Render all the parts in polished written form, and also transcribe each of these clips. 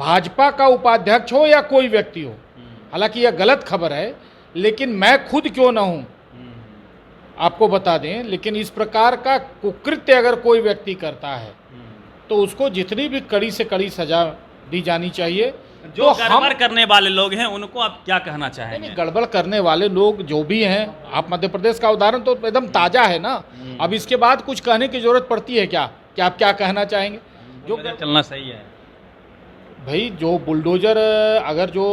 भाजपा का उपाध्यक्ष हो या कोई व्यक्ति हो, हालांकि यह गलत खबर है, लेकिन मैं खुद क्यों ना हूं आपको बता दें, लेकिन इस प्रकार का कुकृत्य अगर कोई व्यक्ति करता है तो उसको जितनी भी कड़ी से कड़ी सजा दी जानी चाहिए। जो गड़बड़ करने वाले लोग हैं उनको आप क्या कहना चाहेंगे? नहीं, गड़बड़ करने वाले लोग जो भी हैं, आप मध्य प्रदेश का उदाहरण तो एकदम ताज़ा है ना। अब इसके बाद कुछ कहने की जरूरत पड़ती है क्या कि आप क्या कहना चाहेंगे? जो चलना सही है भाई, जो बुलडोजर अगर जो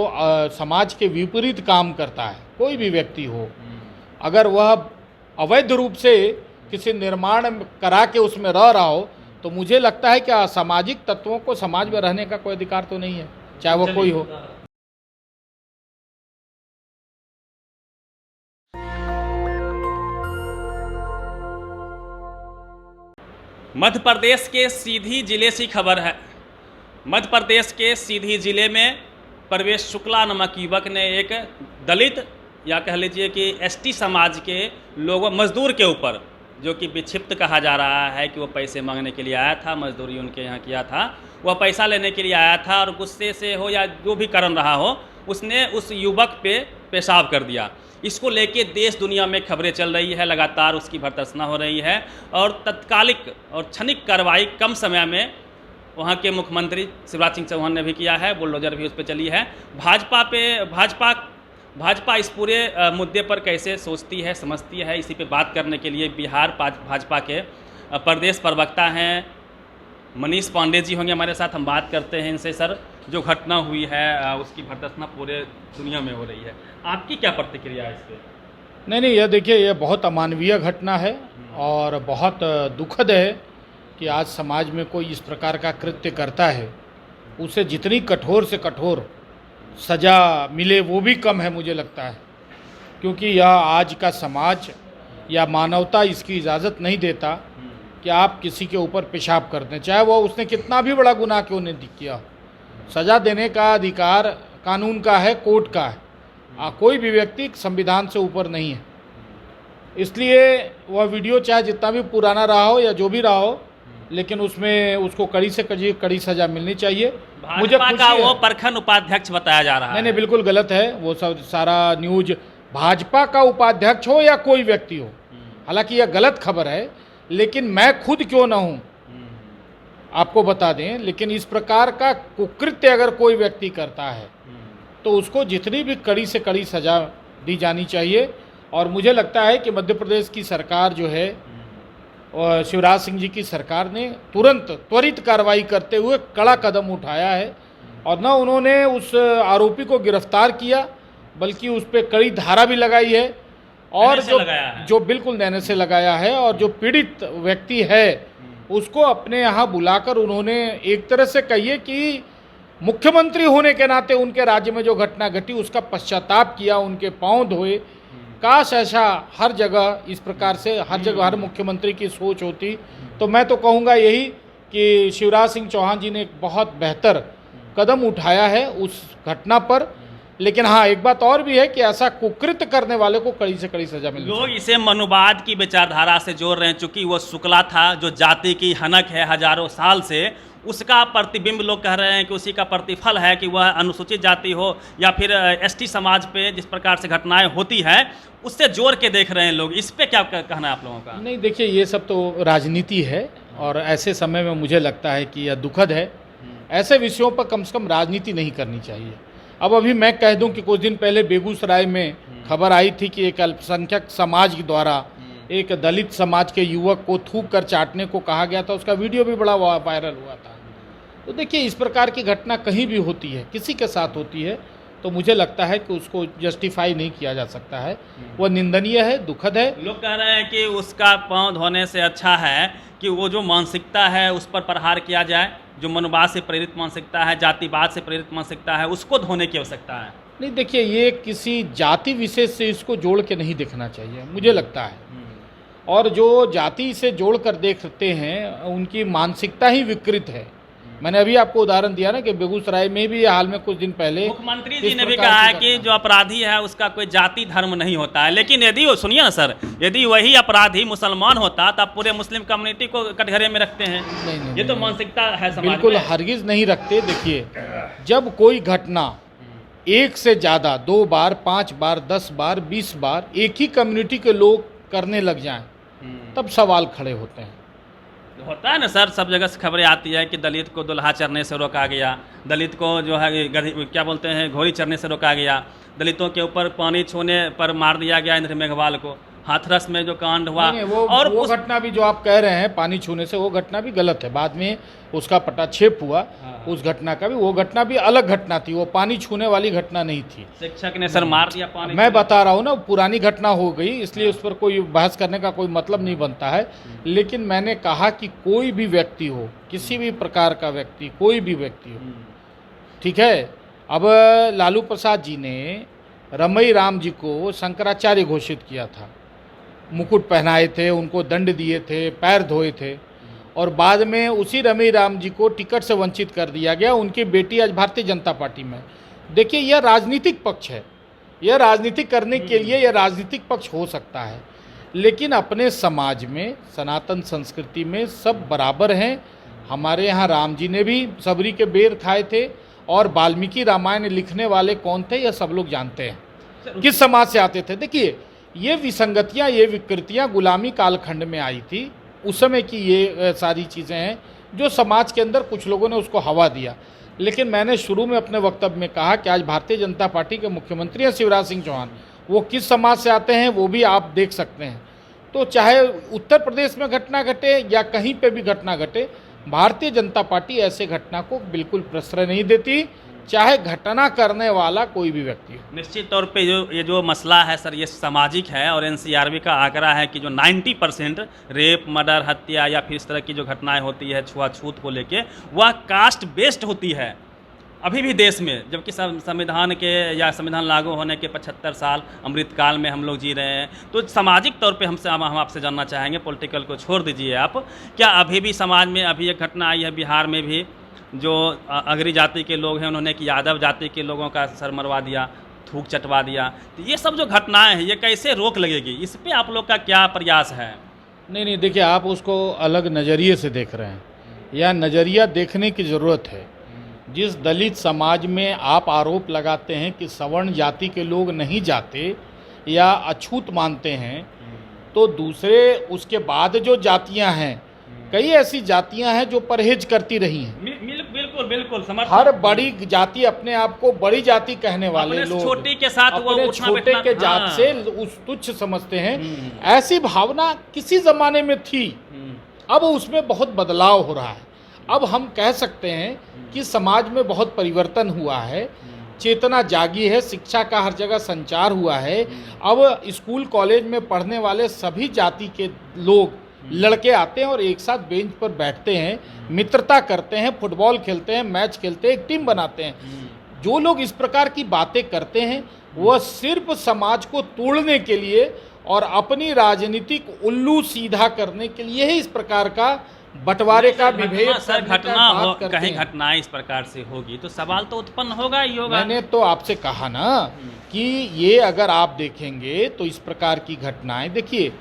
समाज के विपरीत काम करता है, कोई भी व्यक्ति हो, अगर वह अवैध रूप से किसी निर्माण करा के उसमें रह रहा हो, तो मुझे लगता है कि असामाजिक तत्वों को समाज में रहने का कोई अधिकार तो नहीं है, चाहे वो कोई हो। मध्य प्रदेश के सीधी जिले से खबर है। मध्य प्रदेश के सीधी जिले में प्रवेश शुक्ला नामक युवक ने एक दलित या कह लीजिए कि एसटी समाज के लोगों मजदूर के ऊपर, जो कि विक्षिप्त कहा जा रहा है कि वो पैसे मांगने के लिए आया था, मजदूरी उनके यहाँ किया था, वह पैसा लेने के लिए आया था और गुस्से से हो या जो भी कारण रहा हो, उसने उस युवक पे पेशाब कर दिया। इसको लेके देश दुनिया में खबरें चल रही है, लगातार उसकी भर्त्सना हो रही है और तत्कालिक और क्षणिक कार्रवाई कम समय में वहाँ के मुख्यमंत्री शिवराज सिंह चौहान ने भी किया है, बुलडोजर भी उस पर चली है। भाजपा इस पूरे मुद्दे पर कैसे सोचती है, समझती है, इसी पे बात करने के लिए बिहार भाजपा के प्रदेश प्रवक्ता हैं मनीष पांडे जी होंगे हमारे साथ। हम बात करते हैं इनसे। सर, जो घटना हुई है उसकी भर्त्सना पूरे दुनिया में हो रही है, आपकी क्या प्रतिक्रिया है इस पर? नहीं, यह देखिए, यह बहुत अमानवीय घटना है और बहुत दुखद है कि आज समाज में कोई इस प्रकार का कृत्य करता है, उसे जितनी कठोर से कठोर सज़ा मिले वो भी कम है मुझे लगता है, क्योंकि यह आज का समाज या मानवता इसकी इजाज़त नहीं देता कि आप किसी के ऊपर पेशाब कर दें, चाहे वो उसने कितना भी बड़ा गुनाह क्यों नहीं किया। सज़ा देने का अधिकार कानून का है, कोर्ट का है। कोई भी व्यक्ति संविधान से ऊपर नहीं है। इसलिए वह वीडियो चाहे जितना भी पुराना रहा हो या जो भी रहा हो, लेकिन उसमें उसको कड़ी से कड़ी सज़ा मिलनी चाहिए। मुझे का वो प्रखंड उपाध्यक्ष बताया जा रहा है। नहीं, बिल्कुल गलत है। वो सब सारा न्यूज भाजपा का उपाध्यक्ष हो या कोई व्यक्ति हो, हालांकि यह गलत खबर है, लेकिन मैं खुद क्यों ना हूं आपको बता दें, लेकिन इस प्रकार का कुकृत्य अगर कोई व्यक्ति करता है तो उसको जितनी भी कड़ी से कड़ी सजा दी जानी चाहिए। और मुझे लगता है कि मध्य प्रदेश की सरकार जो है, और शिवराज सिंह जी की सरकार ने त्वरित कार्रवाई करते हुए कड़ा कदम उठाया है और न उन्होंने उस आरोपी को गिरफ्तार किया, बल्कि उस पर कड़ी धारा भी लगाई है और जो बिल्कुल नैने से लगाया है। और जो पीड़ित व्यक्ति है उसको अपने यहाँ बुलाकर उन्होंने एक तरह से कहिए कि मुख्यमंत्री होने के नाते उनके राज्य में जो घटना घटी उसका पश्चाताप किया, उनके पांव धोए। काश ऐसा हर जगह इस प्रकार से हर जगह हर मुख्यमंत्री की सोच होती। तो मैं तो कहूँगा यही कि शिवराज सिंह चौहान जी ने एक बहुत बेहतर कदम उठाया है उस घटना पर। लेकिन हाँ, एक बात और भी है कि ऐसा कुकृत्य करने वाले को कड़ी से कड़ी सजा मिलनी चाहिए। लोग इसे मनुवाद की विचारधारा से जोड़ रहे हैं, चूंकि वो शुक्ला था जो जाति की हनक है हजारों साल से, उसका प्रतिबिंब लोग कह रहे हैं कि उसी का प्रतिफल है कि वह अनुसूचित जाति हो या फिर एसटी समाज पे जिस प्रकार से घटनाएं होती है उससे जोड़ के देख रहे हैं लोग। इस पे क्या कहना है आप लोगों का? नहीं, देखिए, ये सब तो राजनीति है और ऐसे समय में मुझे लगता है कि यह दुखद है। ऐसे विषयों पर कम से कम राजनीति नहीं करनी चाहिए। अब अभी मैं कह दूं कि कुछ दिन पहले बेगूसराय में खबर आई थी कि एक अल्पसंख्यक समाज द्वारा एक दलित समाज के युवक को थूक कर चाटने को कहा गया था, उसका वीडियो भी बड़ा वायरल हुआ था। तो देखिए, इस प्रकार की घटना कहीं भी होती है, किसी के साथ होती है, तो मुझे लगता है कि उसको जस्टिफाई नहीं किया जा सकता है। वह निंदनीय है, दुखद है। लोग कह रहे हैं कि उसका पांव धोने से अच्छा है कि वो जो मानसिकता है उस पर प्रहार किया जाए, जो मनुवाद से प्रेरित मानसिकता है, जातिवाद से प्रेरित मानसिकता है, उसको धोने की आवश्यकता है। नहीं, देखिए, ये किसी जाति विशेष से इसको जोड़ के नहीं देखना चाहिए मुझे लगता है। और जो जाति से जोड़ कर देखते हैं उनकी मानसिकता ही विकृत है। मैंने अभी आपको उदाहरण दिया ना कि बेगूसराय में भी हाल में कुछ दिन पहले मुख्यमंत्री जी इस ने भी प्रकार कहा है की कि घटना। जो अपराधी है उसका कोई जाति धर्म नहीं होता है, लेकिन यदि वो सुनिए ना सर, यदि वही अपराधी मुसलमान होता तो आप पूरे मुस्लिम कम्युनिटी को कटघरे में रखते हैं। नहीं, ये तो नहीं, मानसिकता है समाज बिल्कुल में। हरगिज नहीं रखते। देखिए, जब कोई घटना एक से ज़्यादा 2 बार 5 बार 10 बार 20 बार एक ही कम्युनिटी के लोग करने लग जाएं, तब सवाल खड़े होते हैं। होता है ना सर, सब जगह से खबरें आती है कि दलित को दुल्हा चढ़ने से रोका गया, दलित को जो है क्या बोलते हैं घोड़ी चढ़ने से रोका गया, दलितों के ऊपर पानी छूने पर मार दिया गया इंद्र मेघवाल को, हाथरस में जो कांड हुआ। नहीं, वो घटना भी जो आप कह रहे हैं पानी छूने से, वो घटना भी गलत है। बाद में उसका पटाक्षेप हुआ, उस घटना का भी, वो घटना भी अलग घटना थी, वो पानी छूने वाली घटना नहीं थी। शिक्षक ने सर मार दिया पानी। मैं बता रहा हूँ ना, पुरानी घटना हो गई, इसलिए उस पर कोई बहस करने का कोई मतलब नहीं बनता है। लेकिन मैंने कहा कि कोई भी व्यक्ति हो, किसी भी प्रकार का व्यक्ति, कोई भी व्यक्ति हो, ठीक है। अब लालू प्रसाद जी ने रमई राम जी को शंकराचार्य घोषित किया था, मुकुट पहनाए थे, उनको दंड दिए थे, पैर धोए थे, और बाद में उसी रमई राम जी को टिकट से वंचित कर दिया गया। उनकी बेटी आज भारतीय जनता पार्टी में। देखिए, यह राजनीतिक पक्ष है, यह राजनीतिक करने के लिए यह राजनीतिक पक्ष हो सकता है, लेकिन अपने समाज में, सनातन संस्कृति में सब बराबर हैं। हमारे यहाँ राम जी ने भी सबरी के बेर खाए थे, और वाल्मीकि रामायण लिखने वाले कौन थे यह सब लोग जानते हैं, किस समाज से आते थे। देखिए, ये विसंगतियाँ, ये विकृतियाँ गुलामी कालखंड में आई थी, उस समय की ये सारी चीज़ें हैं जो समाज के अंदर कुछ लोगों ने उसको हवा दिया। लेकिन मैंने शुरू में अपने वक्तव्य में कहा कि आज भारतीय जनता पार्टी के मुख्यमंत्री हैं शिवराज सिंह चौहान, वो किस समाज से आते हैं वो भी आप देख सकते हैं। तो चाहे उत्तर प्रदेश में घटना घटे या कहीं पे भी घटना घटे, भारतीय जनता पार्टी ऐसे घटना को बिल्कुल प्रश्रय नहीं देती, चाहे घटना करने वाला कोई भी व्यक्ति हो। निश्चित तौर पे ये जो मसला है सर, ये सामाजिक है, और एनसीआरबी का आंकड़ा है कि जो 90% रेप, मर्डर, हत्या या फिर इस तरह की जो घटनाएं होती है छुआछूत को लेके, वह कास्ट बेस्ड होती है अभी भी देश में। जबकि संविधान के या संविधान लागू होने के 75 साल अमृतकाल में हम लोग जी रहे हैं। तो सामाजिक तौर पे हम आपसे जानना चाहेंगे, पॉलिटिकल को छोड़ दीजिए आप, क्या अभी भी समाज में अभी एक घटना आई है बिहार में भी, जो अगरी जाति के लोग हैं उन्होंने कि यादव जाति के लोगों का सर मरवा दिया, थूक चटवा दिया। तो ये सब जो घटनाएं हैं, ये कैसे रोक लगेगी, इस पे आप लोग का क्या प्रयास है? नहीं, देखिए, आप उसको अलग नज़रिए से देख रहे हैं, या नज़रिया देखने की ज़रूरत है। जिस दलित समाज में आप आरोप लगाते हैं कि सवर्ण जाति के लोग नहीं जाते या अछूत मानते हैं, तो दूसरे उसके बाद जो जातियां हैं, कई ऐसी जातियां हैं जो परहेज करती रही हैं। बिल्कुल हर बड़ी जाति अपने आप को बड़ी जाति कहने वाले लोग छोटी के साथ वो अपने उठना छोटे बैठना, के जात से उस तुच्छ समझते हैं। ऐसी भावना किसी ज़माने में थी, अब उसमें बहुत बदलाव हो रहा है। अब हम कह सकते हैं कि समाज में बहुत परिवर्तन हुआ है, चेतना जागी है, शिक्षा का हर जगह संचार हुआ है। अब स्कूल कॉलेज में पढ़ने वाले सभी जाति के लोग, लड़के आते हैं और एक साथ बेंच पर बैठते हैं, मित्रता करते हैं, फुटबॉल खेलते हैं, मैच खेलते हैं, एक टीम बनाते हैं। जो लोग इस प्रकार की बातें करते हैं, वह सिर्फ समाज को तोड़ने के लिए और अपनी राजनीतिक उल्लू सीधा करने के लिए ही इस प्रकार का बंटवारे का विभेद सर कहीं घटना इस प्रकार से होगी तो सवाल तो उत्पन्न होगा ही होगा। मैंने तो आपसे कहा ना कि ये अगर आप देखेंगे तो इस प्रकार की घटनाएं, देखिए,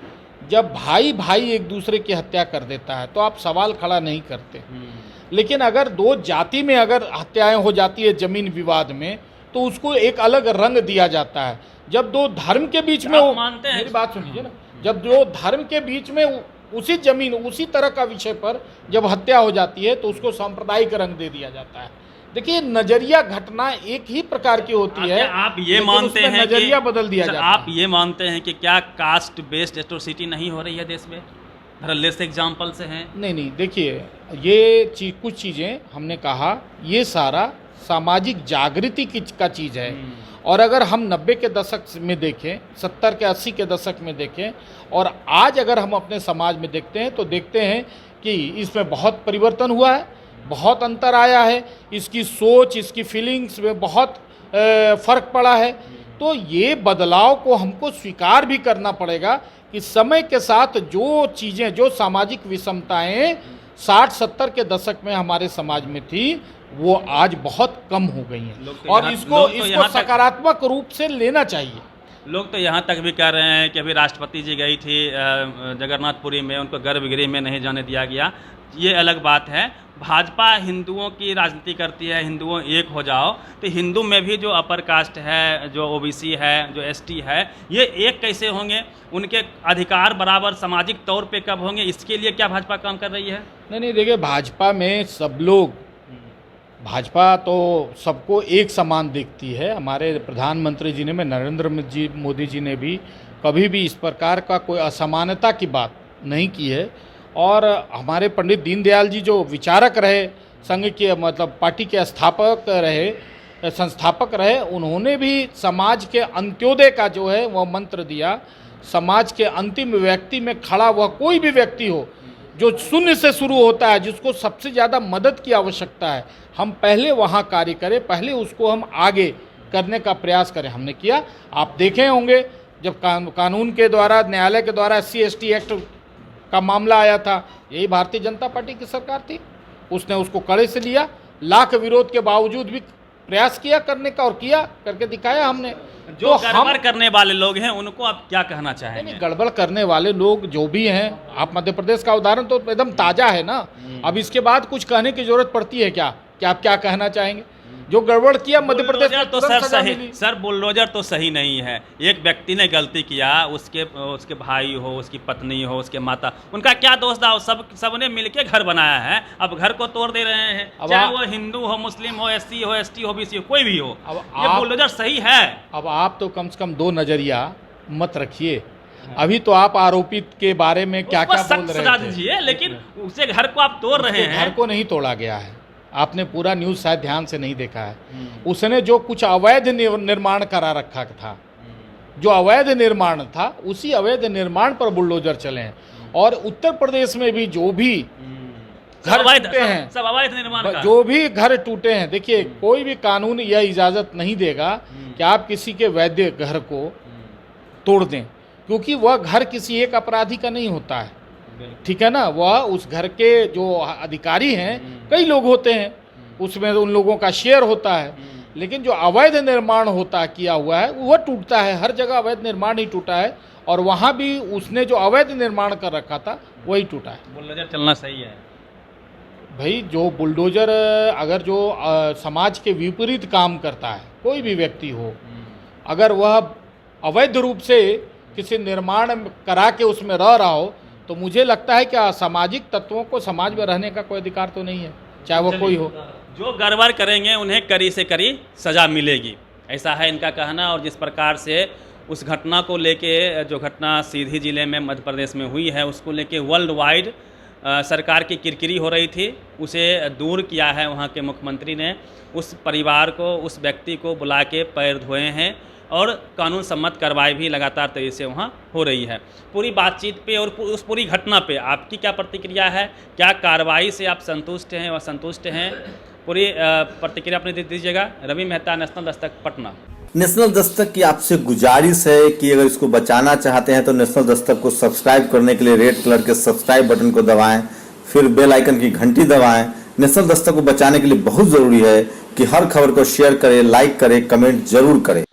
जब भाई भाई एक दूसरे की हत्या कर देता है तो आप सवाल खड़ा नहीं करते, लेकिन अगर दो जाति में अगर हत्याएं हो जाती है जमीन विवाद में, तो उसको एक अलग रंग दिया जाता है। जब दो धर्म के बीच में, मानते हैं, मेरी बात सुनिए ना, जब दो धर्म के बीच में उसी जमीन, उसी तरह का विषय पर जब हत्या हो जाती है तो उसको सांप्रदायिक रंग दे दिया जाता है। देखिए, नजरिया घटना एक ही प्रकार की होती है। आप ये मानते हैं नजरिया बदल दिया जाता है। आप ये मानते हैं कि क्या कास्ट बेस्ड एट्रोसिटी नहीं हो रही है देश में? लेस एग्जाम्पल से हैं। नहीं, देखिए, ये कुछ चीज़ें हमने कहा, ये सारा सामाजिक जागृति का चीज़ है। और अगर हम 90 के दशक में देखें, 70 के 80 के दशक में देखें, और आज अगर हम अपने समाज में देखते हैं तो देखते हैं कि इसमें बहुत परिवर्तन हुआ है, बहुत अंतर आया है, इसकी सोच, इसकी फीलिंग्स में बहुत फ़र्क पड़ा है। तो ये बदलाव को हमको स्वीकार भी करना पड़ेगा कि समय के साथ जो चीज़ें, जो सामाजिक विषमताएं 60-70 के दशक में हमारे समाज में थी, वो आज बहुत कम हो गई हैं। और इसको सकारात्मक रूप से लेना चाहिए। लोग तो यहाँ तक भी कह रहे हैं कि अभी राष्ट्रपति जी गई थी जगन्नाथपुरी में, उनको गर्भगृह में नहीं जाने दिया गया। ये अलग बात है। भाजपा हिंदुओं की राजनीति करती है, हिंदुओं एक हो जाओ, तो हिंदू में भी जो अपर कास्ट है, जो ओबीसी है, जो एसटी है, ये एक कैसे होंगे? उनके अधिकार बराबर सामाजिक तौर पे कब होंगे? इसके लिए क्या भाजपा काम कर रही है? नहीं, देखिए, भाजपा में सब लोग, भाजपा तो सबको एक समान देखती है। हमारे प्रधानमंत्री जी ने, नरेंद्र मोदी जी ने भी कभी भी इस प्रकार का कोई असमानता की बात नहीं की है। और हमारे पंडित दीनदयाल जी जो विचारक रहे, संघ के मतलब पार्टी के स्थापक रहे, संस्थापक रहे, उन्होंने भी समाज के अंत्योदय का जो है वह मंत्र दिया। समाज के अंतिम व्यक्ति में खड़ा वह कोई भी व्यक्ति हो जो शून्य से शुरू होता है, जिसको सबसे ज़्यादा मदद की आवश्यकता है, हम पहले वहाँ कार्य करें, पहले उसको हम आगे करने का प्रयास करें। हमने किया। आप देखे होंगे जब कानून के द्वारा, न्यायालय के द्वारा SC/ST एक्ट का मामला आया था, यही भारतीय जनता पार्टी की सरकार थी, उसने उसको कड़े से लिया। लाख विरोध के बावजूद भी प्रयास किया करने का, और किया करके दिखाया हमने। जो गड़बड़ करने वाले लोग हैं उनको आप क्या कहना चाहेंगे? गड़बड़ करने वाले लोग जो भी हैं, आप मध्य प्रदेश का उदाहरण तो एकदम ताज़ा है ना। अब इसके बाद कुछ कहने की जरूरत पड़ती है क्या? क्या आप क्या कहना चाहेंगे? जो गड़बड़ किया मध्य प्रदेश में तो सर बुलडोजर तो सही नहीं है। एक व्यक्ति ने गलती किया, उसके भाई हो, उसकी पत्नी हो, उसके माता, उनका क्या दोष था? सबने मिलके घर बनाया है, अब घर को तोड़ दे रहे हैं। चाहे वो हिंदू हो, मुस्लिम हो, SC हो, ST हो, BC हो, कोई भी हो, ये बुलडोजर सही है। अब आप तो कम से कम दो नजरिया मत रखिए। अभी तो आप आरोपित के बारे में क्या क्या बोल रहे थे, लेकिन उसे घर को आप तोड़ रहे हैं। घर को नहीं तोड़ा गया है, आपने पूरा न्यूज़ शायद ध्यान से नहीं देखा है। उसने जो कुछ अवैध निर्माण करा रखा था, जो अवैध निर्माण था, उसी अवैध निर्माण पर बुलडोजर चले हैं। और उत्तर प्रदेश में भी जो भी घर टूटे हैं, सब अवैध निर्माण का, जो भी घर टूटे हैं, देखिए कोई भी कानून यह इजाज़त नहीं देगा कि आप किसी के वैध घर को तोड़ दें, क्योंकि वह घर किसी एक अपराधी का नहीं होता है, ठीक है ना। वह उस घर के जो अधिकारी हैं, कई लोग होते हैं, उसमें उन लोगों का शेयर होता है। लेकिन जो अवैध निर्माण होता किया हुआ है वह टूटता है। हर जगह अवैध निर्माण ही टूटा है, और वहाँ भी उसने जो अवैध निर्माण कर रखा था वही टूटा है। बुलडोजर चलना सही है भाई। जो बुलडोजर अगर जो समाज के विपरीत काम करता है, कोई भी व्यक्ति हो, अगर वह अवैध रूप से किसी निर्माण करा के उसमें रह रहा हो, तो मुझे लगता है कि असामाजिक तत्वों को समाज में रहने का कोई अधिकार तो नहीं है, चाहे वो कोई हो। जो गड़बड़ करेंगे उन्हें कड़ी से कड़ी सजा मिलेगी, ऐसा है इनका कहना। और जिस प्रकार से उस घटना को लेके, जो घटना सीधी जिले में मध्य प्रदेश में हुई है, उसको लेके वर्ल्ड वाइड सरकार की किरकिरी हो रही थी, उसे दूर किया है वहाँ के मुख्यमंत्री ने। उस परिवार को, उस व्यक्ति को बुला के पैर धोए हैं, और कानून सम्मत कार्रवाई भी लगातार तरीके से वहाँ हो रही है। पूरी बातचीत पे और उस पूरी घटना पे आपकी क्या प्रतिक्रिया है? क्या कार्रवाई से आप संतुष्ट हैं, असंतुष्ट हैं? पूरी प्रतिक्रिया अपनी दीजिएगा। रवि मेहता, नेशनल दस्तक, पटना। नेशनल दस्तक की आपसे गुजारिश है कि अगर इसको बचाना चाहते हैं तो नेशनल दस्तक को सब्सक्राइब करने के लिए रेड कलर के सब्सक्राइब बटन को दबाएं, फिर बेल आइकन की घंटी दबाएं। नेशनल दस्तक को बचाने के लिए बहुत जरूरी है कि हर खबर को शेयर करें, लाइक करें, कमेंट जरूर करें।